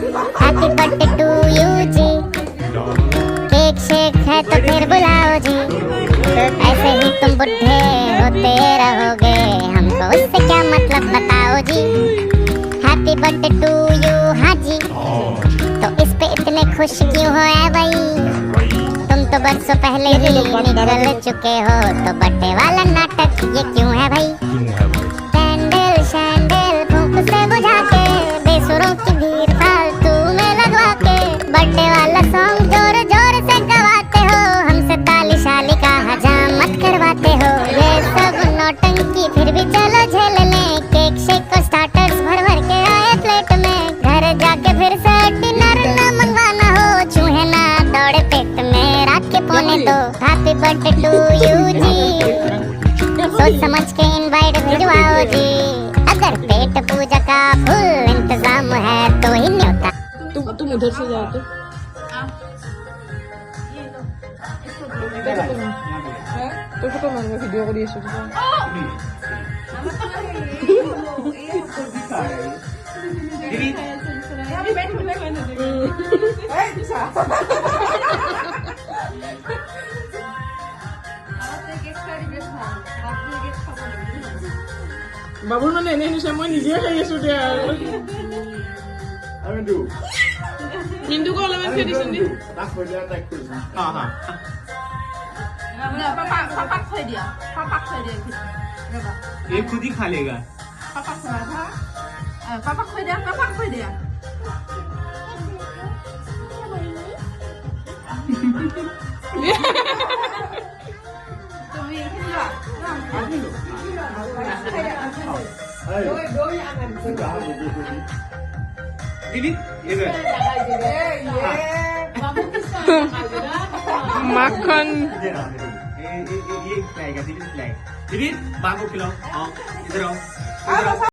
Happy birthday to you जी, cake shake है तो फिर बुलाओ जी, ऐसे ही तुम बुढ़े होते रहोगे, हमको उससे क्या मतलब बताओ जी। हैप्पी बर्थडे टू यू हाँ जी, तो इस पे इतने खुश क्यों हो ऐ भाई, तुम तो बरसों पहले ही निकल चुके हो, तो बर्थडे वाला नाटक ये क्यों है भाई। कैंडल शैंडल फूंक से बुझा के, बेसुरों की भीड़ फालतू में लगवा के, बर्थडे वाला सॉन्ग जोर जोर से गवाते हो, हमसे ताली शाली का हजामत करवाते हो। ये सब नौटंकी फिर भी चलो झेल लें, केक शेक और स्टार्टर्स भर भर के आए प्लेट में, घर जाके फिर से डिनर न मंगवाना हो, चूहे ना दौड़े पेट में रात के पौने तो। हैप्पी बर्थडे टू यू जी, सोच समझ के इनवाइट भिजवाओ जी, अगर पेट पूजा का फुल इंतजाम है तो ही न्योता। तुम उधर से जाओ तो फोटो मान वीडियो को दिए বাবুৰ মানে এনে নিছে মই নিজে খাই আছো দে আৰু মিন্দুকো অলপমান খাই দিছো নি पापा खोई दिया ये खुद ही खा लेगा। पापा खोई दिया दीदी इधर মাখন ये खिलाएगा दीदी खिलाएगा। दीदी बाबू खिलाओ, इधर आओ।